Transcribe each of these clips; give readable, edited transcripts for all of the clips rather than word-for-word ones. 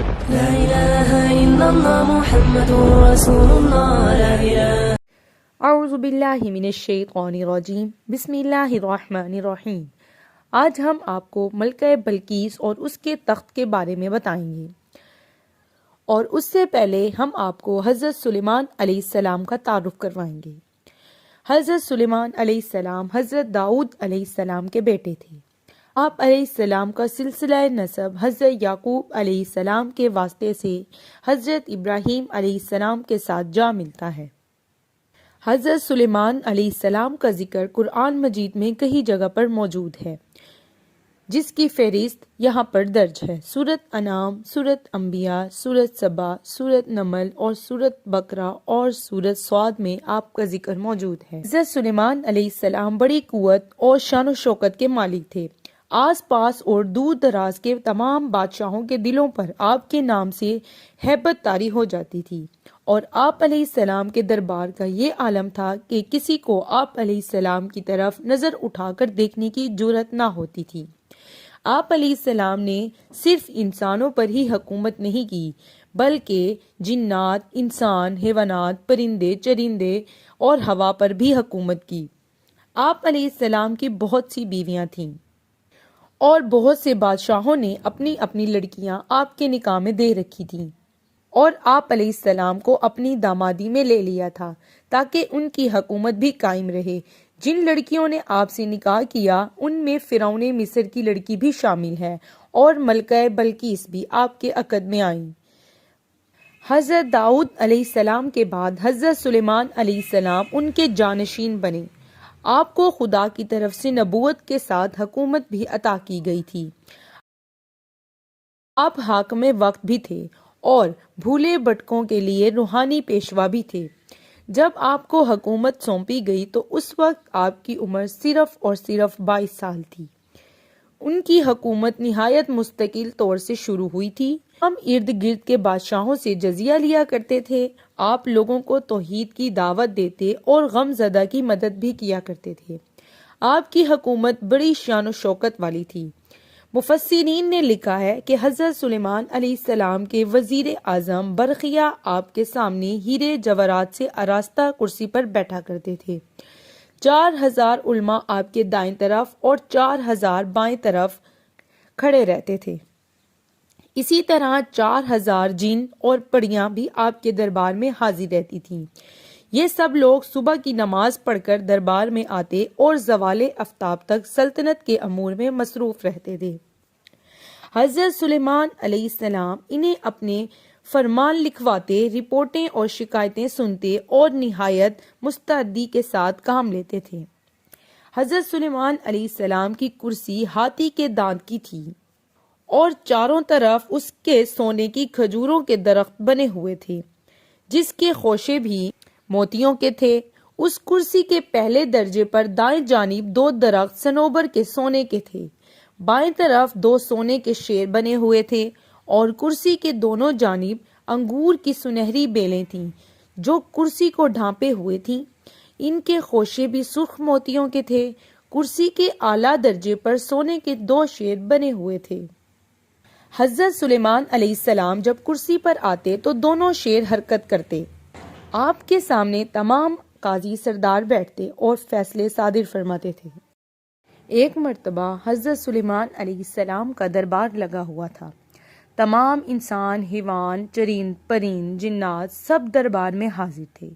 لا إله إلا الله محمد رسول الله لا إله اعوذ باللہ من الشیطان الرجیم بسم اللہ الرحمن الرحیم۔ آج ہم آپ کو ملکہ بلقیس اور اس کے تخت کے بارے میں بتائیں گے، اور اس سے پہلے ہم آپ کو حضرت سلیمان علیہ السلام کا تعارف کروائیں گے۔ حضرت سلیمان علیہ السلام حضرت داؤد علیہ السلام کے بیٹے تھے۔ آپ علیہ السلام کا سلسلہ نسب حضرت یعقوب علیہ السلام کے واسطے سے حضرت ابراہیم علیہ السلام کے ساتھ جا ملتا ہے۔ حضرت سلیمان علیہ السلام کا ذکر قرآن مجید میں کئی جگہ پر موجود ہے، جس کی فہرست یہاں پر درج ہے۔ سورۃ انعام، سورۃ انبیاء، سورۃ سبا، سورۃ نمل اور سورۃ بقرہ اور سورۃ صاد میں آپ کا ذکر موجود ہے۔ حضرت سلیمان علیہ السلام بڑی قوت اور شان و شوکت کے مالک تھے۔ آس پاس اور دور دراز کے تمام بادشاہوں کے دلوں پر آپ کے نام سے ہیبت طاری ہو جاتی تھی، اور آپ علیہ السلام کے دربار کا یہ عالم تھا کہ کسی کو آپ علیہ السلام کی طرف نظر اٹھا کر دیکھنے کی جرأت نہ ہوتی تھی۔ آپ علیہ السلام نے صرف انسانوں پر ہی حکومت نہیں کی، بلکہ جنات، انسان، حیوانات، پرندے، چرندے اور ہوا پر بھی حکومت کی۔ آپ علیہ السلام کی بہت سی بیویاں تھیں، اور بہت سے بادشاہوں نے اپنی اپنی لڑکیاں آپ کے نکاح میں دے رکھی تھیں، اور آپ علیہ السلام کو اپنی دامادی میں لے لیا تھا تاکہ ان کی حکومت بھی قائم رہے۔ جن لڑکیوں نے آپ سے نکاح کیا ان میں فرعون مصر کی لڑکی بھی شامل ہے، اور ملکہ بلقیس بھی آپ کے عقد میں آئیں۔ حضرت داؤد علیہ السلام کے بعد حضرت سلیمان علیہ السلام ان کے جانشین بنے۔ آپ کو خدا کی طرف سے نبوت کے ساتھ حکومت بھی عطا کی گئی تھی۔ آپ حاکم وقت بھی تھے اور بھولے بھٹکوں کے لیے روحانی پیشوا بھی تھے۔ جب آپ کو حکومت سونپی گئی تو اس وقت آپ کی عمر صرف اور صرف 22 سال تھی۔ ان کی حکومت نہایت مستقل طور سے شروع ہوئی تھی۔ ہم ارد گرد کے بادشاہوں سے جزیہ لیا کرتے تھے۔ آپ لوگوں کو توحید کی دعوت دیتے اور غم زدہ کی مدد بھی کیا کرتے تھے۔ آپ کی حکومت بڑی شان و شوکت والی تھی۔ مفسرین نے لکھا ہے کہ حضرت سلیمان علیہ السلام کے وزیر اعظم برقیہ آپ کے سامنے ہیرے جواہرات سے آراستہ کرسی پر بیٹھا کرتے تھے۔ 4000 علماء آپ کے دائیں طرف اور 4000 بائیں طرف کھڑے رہتے تھے۔ اسی طرح 4000 جن اور پریاں بھی آپ کے دربار میں حاضر رہتی تھیں۔ یہ سب لوگ صبح کی نماز پڑھ کر دربار میں آتے اور زوال آفتاب تک سلطنت کے امور میں مصروف رہتے تھے۔ حضرت سلیمان علیہ السلام انہیں اپنے فرمان لکھواتے، رپورٹیں اور شکایتیں سنتے اور نہایت مستعدی کے ساتھ کام لیتے تھے۔ حضرت سلیمان علیہ السلام کی کرسی ہاتھی کے دانت کی تھی، اور چاروں طرف اس کے سونے کی کھجوروں کے درخت بنے ہوئے تھے، جس کے خوشے بھی موتیوں کے تھے۔ اس کرسی کے پہلے درجے پر دائیں جانب 2 درخت صنوبر کے سونے کے تھے، بائیں طرف 2 سونے کے شیر بنے ہوئے تھے، اور کرسی کے دونوں جانب انگور کی سنہری بیلیں تھیں جو کرسی کو ڈھانپے ہوئے تھیں۔ ان کے خوشے بھی سرخ موتیوں کے تھے۔ کرسی کے اعلیٰ درجے پر سونے کے 2 شیر بنے ہوئے تھے۔ حضرت سلیمان علیہ السلام جب کرسی پر آتے تو دونوں شیر حرکت کرتے۔ آپ کے سامنے تمام قاضی سردار بیٹھتے اور فیصلے صادر فرماتے تھے۔ ایک مرتبہ حضرت سلیمان علیہ السلام کا دربار لگا ہوا تھا۔ تمام انسان، حیوان، چرند، پرند، جنات سب دربار میں حاضر تھے،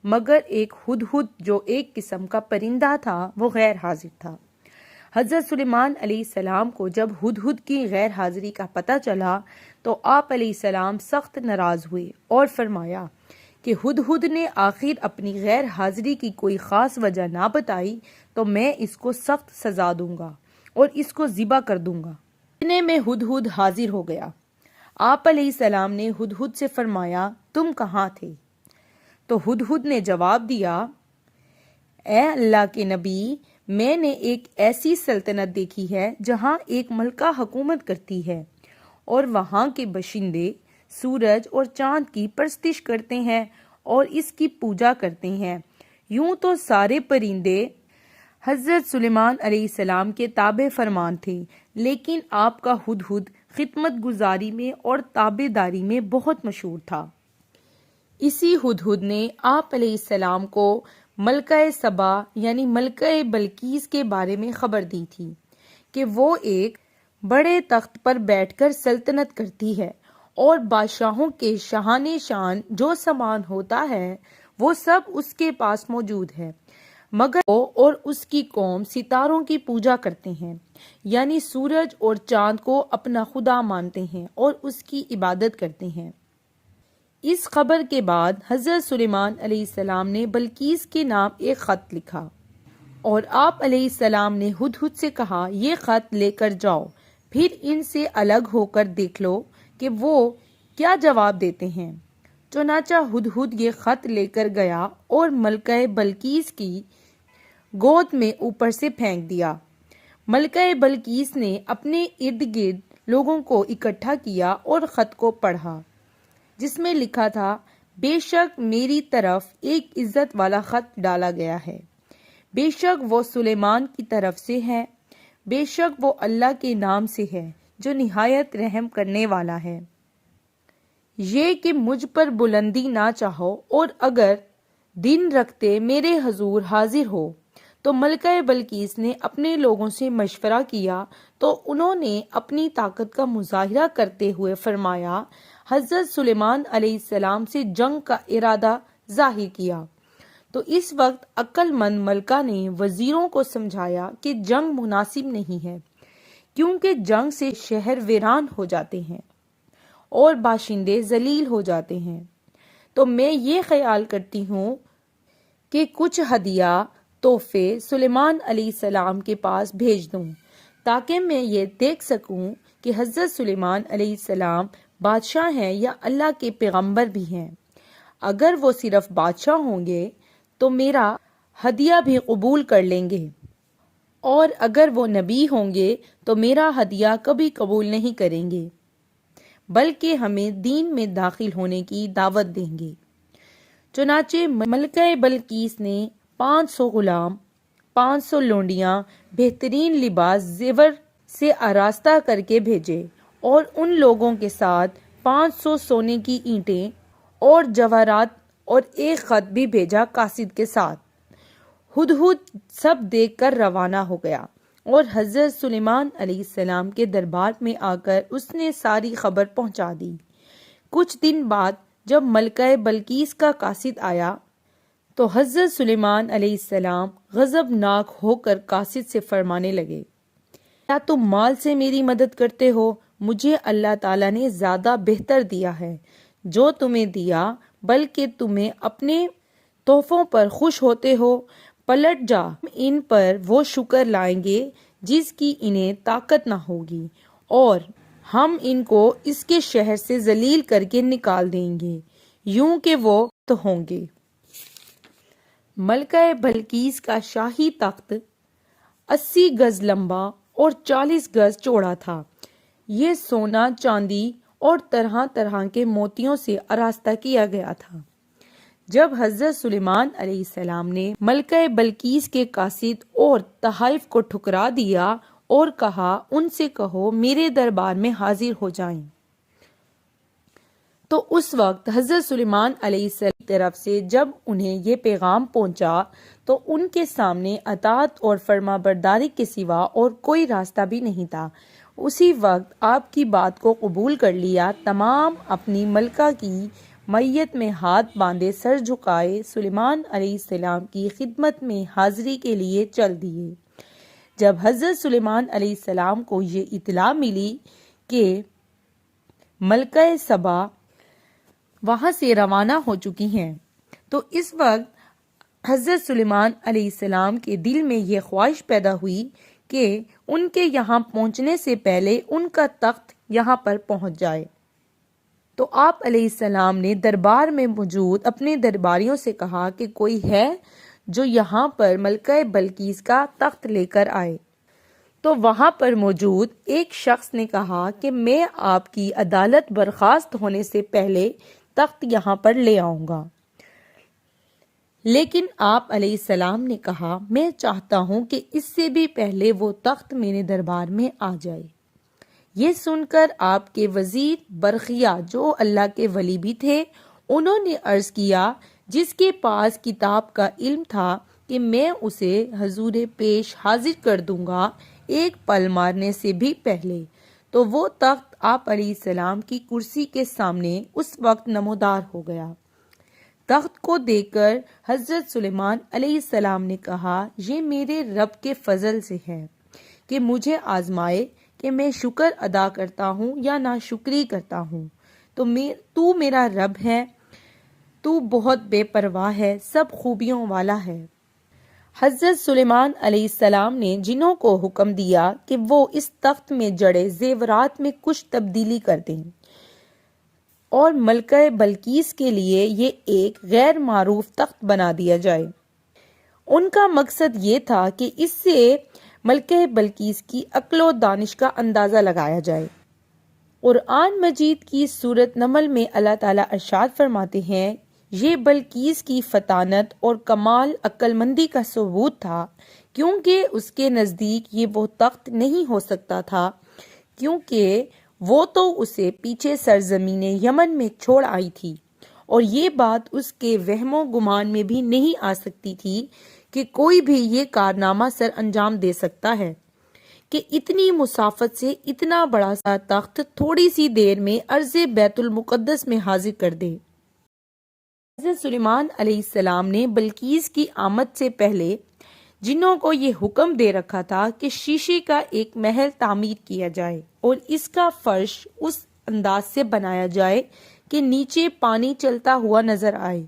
مگر ایک ہدہد جو ایک قسم کا پرندہ تھا وہ غیر حاضر تھا۔ حضرت سلیمان علیہ السلام کو جب ہدہد کی غیر حاضری کا پتہ چلا تو آپ علیہ السلام سخت ناراض ہوئے اور فرمایا کہ ہدہد نے آخر اپنی غیر حاضری کی کوئی خاص وجہ نہ بتائی تو میں اس کو سخت سزا دوں گا اور اس کو ذبح کر دوں گا۔ اتنے میں ہدہد حاضر ہو گیا۔ آپ علیہ السلام نے ہدہد سے فرمایا، تم کہاں تھے؟ تو ہدہد نے جواب دیا، اے اللہ کے نبی، میں نے ایک ایسی سلطنت دیکھی ہے جہاں ایک ملکہ حکومت کرتی ہے، اور وہاں کے باشندے سورج اور چاند کی پرستش کرتے ہیں اور اس کی پوجا کرتے ہیں۔ یوں تو سارے پرندے حضرت سلیمان علیہ السلام کے تابع فرمان تھے، لیکن آپ کا ہدہد خدمت گزاری میں اور تابع داری میں بہت مشہور تھا۔ اسی ہدہد نے آپ علیہ السلام کو ملکہ سبا یعنی ملکہ بلقیس کے بارے میں خبر دی تھی کہ وہ ایک بڑے تخت پر بیٹھ کر سلطنت کرتی ہے اور بادشاہوں کے شاہانِ شان جو سامان ہوتا ہے وہ سب اس کے پاس موجود ہے، مگر وہ اور اس کی قوم ستاروں کی پوجا کرتے ہیں، یعنی سورج اور چاند کو اپنا خدا مانتے ہیں اور اس کی عبادت کرتے ہیں۔ اس خبر کے بعد حضرت سلیمان علیہ السلام نے بلقیس کے نام ایک خط لکھا اور آپ علیہ السلام نے ہدہد سے کہا یہ خط لے کر جاؤ، پھر ان سے الگ ہو کر دیکھ لو کہ وہ کیا جواب دیتے ہیں۔ چنانچہ ہدہد یہ خط لے کر گیا اور ملکہ بلقیس کی گود میں اوپر سے پھینک دیا۔ ملکہ بلقیس نے اپنے ارد گرد لوگوں کو اکٹھا کیا اور خط کو پڑھا، جس میں لکھا تھا بے شک میری طرف ایک عزت والا خط ڈالا گیا ہے، بے شک وہ سلیمان کی طرف سے ہے، بے شک وہ اللہ کے نام سے ہے جو نہایت رحم کرنے والا ہے۔ یہ کہ مجھ پر بلندی نہ چاہو اور اگر دن رکھتے میرے حضور حاضر ہو۔ تو ملکہ بلقیس نے اپنے لوگوں سے مشورہ کیا تو انہوں نے اپنی طاقت کا مظاہرہ کرتے ہوئے فرمایا حضرت سلیمان علیہ السلام سے جنگ کا ارادہ ظاہر کیا۔ تو اس وقت عقل مند ملکہ نے وزیروں کو سمجھایا کہ جنگ مناسب نہیں ہے، کیونکہ جنگ سے شہر ویران ہو جاتے ہیں اور باشندے ذلیل ہو جاتے ہیں۔ تو میں یہ خیال کرتی ہوں کہ کچھ ہدیہ تحفے سلیمان علیہ السلام کے پاس بھیج دوں تاکہ میں یہ دیکھ سکوں کہ حضرت سلیمان علیہ السلام بادشاہ ہیں یا اللہ کے پیغمبر بھی ہیں۔ اگر وہ صرف بادشاہ ہوں گے تو میرا ہدیہ بھی قبول کر لیں گے، اور اگر وہ نبی ہوں گے تو میرا ہدیہ کبھی قبول نہیں کریں گے، بلکہ ہمیں دین میں داخل ہونے کی دعوت دیں گے۔ چنانچہ ملکہ بلقیس نے 500 غلام، 500 لونڈیاں بہترین لباس زیور سے آراستہ کر کے بھیجے اور ان لوگوں کے ساتھ 500 سونے کی اینٹیں اور جواہرات اور ایک خط بھی بھیجا قاصد کے ساتھ۔ ہدہد سب دیکھ کر روانہ ہو گیا اور حضرت سلیمان علیہ السلام کے دربار میں آ کر اس نے ساری خبر پہنچا دی۔ کچھ دن بعد جب ملکہ بلقیس کا قاصد آیا تو حضرت سلیمان علیہ السلام غضبناک ہو کر قاصد سے فرمانے لگے کیا تم مال سے میری مدد کرتے ہو؟ مجھے اللہ تعالیٰ نے زیادہ بہتر دیا ہے جو تمہیں دیا، بلکہ تمہیں اپنے تحفوں پر خوش ہوتے ہو۔ پلٹ جا، ان پر وہ شکر لائیں گے جس کی انہیں طاقت نہ ہوگی، اور ہم ان کو اس کے شہر سے ذلیل کر کے نکال دیں گے، یوں کہ وہ تو ہوں گے۔ ملکہ بلقیس کا شاہی تخت 80 گز لمبا اور 40 گز چوڑا تھا۔ یہ سونا، چاندی اور طرح طرح کے موتیوں سے آراستہ کیا گیا تھا۔ جب حضرت سلیمان علیہ السلام نے ملکہ بلقیس کے قاصد اور تحائف کو ٹھکرا دیا اور کہا ان سے کہو میرے دربار میں حاضر ہو جائیں، تو اس وقت حضرت سلیمان علیہ السلام کی طرف سے جب انہیں یہ پیغام پہنچا تو ان کے سامنے اطاعت اور فرما برداری کے سوا اور کوئی راستہ بھی نہیں تھا۔ اسی وقت آپ کی بات کو قبول کر لیا، تمام اپنی ملکہ کی میت میں ہاتھ باندھے سر جھکائے سلیمان علیہ السلام کی خدمت میں حاضری کے لیے چل دیے۔ جب حضرت سلیمان علیہ السلام کو یہ اطلاع ملی کہ ملکہ سبا وہاں سے روانہ ہو چکی ہیں، تو اس وقت حضرت سلیمان علیہ السلام کے دل میں یہ خواہش پیدا ہوئی کہ ان کے یہاں پہنچنے سے پہلے ان کا تخت یہاں پر پہنچ جائے۔ تو آپ علیہ السلام نے دربار میں موجود اپنے درباریوں سے کہا کہ کوئی ہے جو یہاں پر ملکہ بلقیس کا تخت لے کر آئے۔ تو وہاں پر موجود ایک شخص نے کہا کہ میں آپ کی عدالت برخاست ہونے سے پہلے تخت یہاں پر لے آؤں گا۔ لیکن آپ علیہ السلام نے کہا میں چاہتا ہوں کہ اس سے بھی پہلے وہ تخت میرے دربار میں آ جائے۔ یہ سن کر آپ کے وزیر برقیہ جو اللہ کے ولی بھی تھے انہوں نے عرض کیا جس کے پاس کتاب کا علم تھا کہ میں اسے حضور پیش حاضر کر دوں گا ایک پل مارنے سے بھی پہلے، تو وہ تخت آپ علیہ السلام کی کرسی کے سامنے اس وقت نمودار ہو گیا۔ تخت کو دیکھ کر حضرت سلیمان علیہ السلام نے کہا یہ میرے رب کے فضل سے ہے کہ مجھے آزمائے کہ میں شکر ادا کرتا ہوں یا ناشکری کرتا ہوں، تو میرا رب ہے، تو بہت بے پرواہ ہے، سب خوبیوں والا ہے۔ حضرت سلیمان علیہ السلام نے جنوں کو حکم دیا کہ وہ اس تخت میں جڑے زیورات میں کچھ تبدیلی کر دیں اور ملکہ بلقیس کے لیے یہ ایک غیر معروف تخت بنا دیا جائے۔ ان کا مقصد یہ تھا کہ اس سے ملکہ بلقیس کی عقل و دانش کا اندازہ لگایا جائے۔ قرآن مجید کی سورۃ نمل میں اللہ تعالیٰ ارشاد فرماتے ہیں یہ بلقیس کی فطانت اور کمال عقل مندی کا ثبوت تھا، کیونکہ اس کے نزدیک یہ وہ تخت نہیں ہو سکتا تھا، کیونکہ وہ تو اسے پیچھے سرزمین یمن میں چھوڑ آئی تھی، اور یہ بات اس کے وہم و گمان میں بھی نہیں آ سکتی تھی کہ کوئی بھی یہ کارنامہ سر انجام دے سکتا ہے کہ اتنی مسافت سے اتنا بڑا سا تخت تھوڑی سی دیر میں ارض بیت المقدس میں حاضر کر دے۔ حضرت سلیمان علیہ السلام نے بلقیس کی آمد سے پہلے جنوں کو یہ حکم دے رکھا تھا کہ شیشے کا ایک محل تعمیر کیا جائے اور اس کا فرش اس انداز سے بنایا جائے کہ نیچے پانی چلتا ہوا نظر آئے،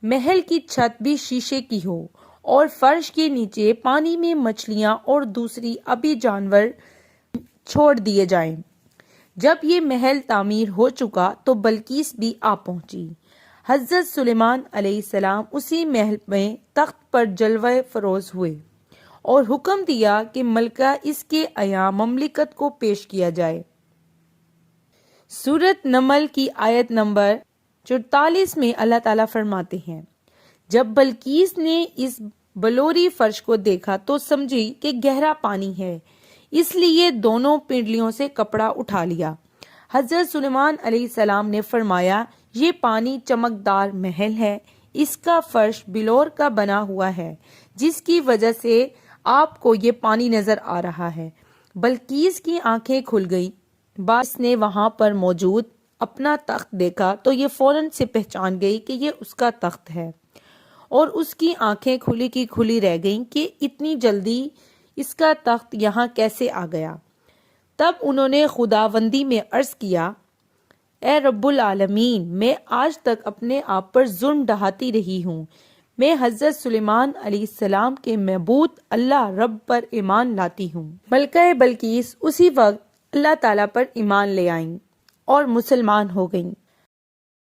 محل کی چھت بھی شیشے کی ہو اور فرش کے نیچے پانی میں مچھلیاں اور دوسری آبی جانور چھوڑ دیے جائیں۔ جب یہ محل تعمیر ہو چکا تو بلقیس بھی آ پہنچی۔ حضرت سلیمان علیہ السلام اسی محل میں تخت پر جلوہ فروز ہوئے اور حکم دیا کہ ملکہ اس کے ایاں مملکت کو پیش کیا جائے۔ سورۃ نمل کی آیت نمبر 44 میں اللہ تعالیٰ فرماتے ہیں جب بلقیس نے اس بلوری فرش کو دیکھا تو سمجھی کہ گہرا پانی ہے، اس لیے دونوں پنڈلیوں سے کپڑا اٹھا لیا۔ حضرت سلیمان علیہ السلام نے فرمایا یہ پانی چمکدار محل ہے، اس کا فرش بلور کا بنا ہوا ہے جس کی وجہ سے آپ کو یہ پانی نظر آ رہا ہے۔ بلقیس کی آنکھیں کھل گئیں، باس نے وہاں پر موجود اپنا تخت دیکھا تو یہ فوراً سے پہچان گئی کہ یہ اس کا تخت ہے، اور اس کی آنکھیں کھلی کی کھلی رہ گئیں کہ اتنی جلدی اس کا تخت یہاں کیسے آ گیا۔ تب انہوں نے خداوندی میں عرض کیا اے رب العالمین، میں آج تک اپنے آپ پر ظلم ڈھاتی رہی ہوں، میں حضرت سلیمان علیہ السلام کے معبود اللہ رب پر ایمان لاتی ہوں۔ ملکہ بلقیس اسی وقت اللہ تعالیٰ پر ایمان لے آئیں اور مسلمان ہو گئیں۔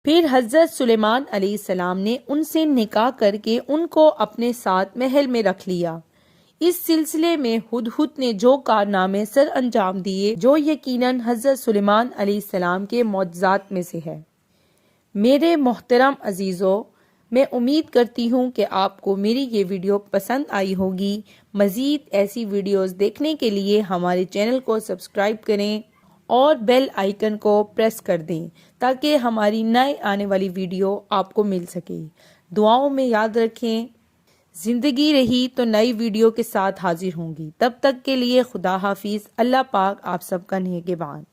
پھر حضرت سلیمان علیہ السلام نے ان سے نکاح کر کے ان کو اپنے ساتھ محل میں رکھ لیا۔ اس سلسلے میں ہدہد نے جو کارنامے سر انجام دیے جو یقیناً حضرت سلیمان علیہ السلام کے معجزات میں سے ہے۔ میرے محترم عزیزو، میں امید کرتی ہوں کہ آپ کو میری یہ ویڈیو پسند آئی ہوگی۔ مزید ایسی ویڈیوز دیکھنے کے لیے ہمارے چینل کو سبسکرائب کریں اور بیل آئیکن کو پریس کر دیں تاکہ ہماری نئے آنے والی ویڈیو آپ کو مل سکے۔ دعاؤں میں یاد رکھیں، زندگی رہی تو نئی ویڈیو کے ساتھ حاضر ہوں گی۔ تب تک کے لیے خدا حافظ۔ اللہ پاک آپ سب کا نگہبان۔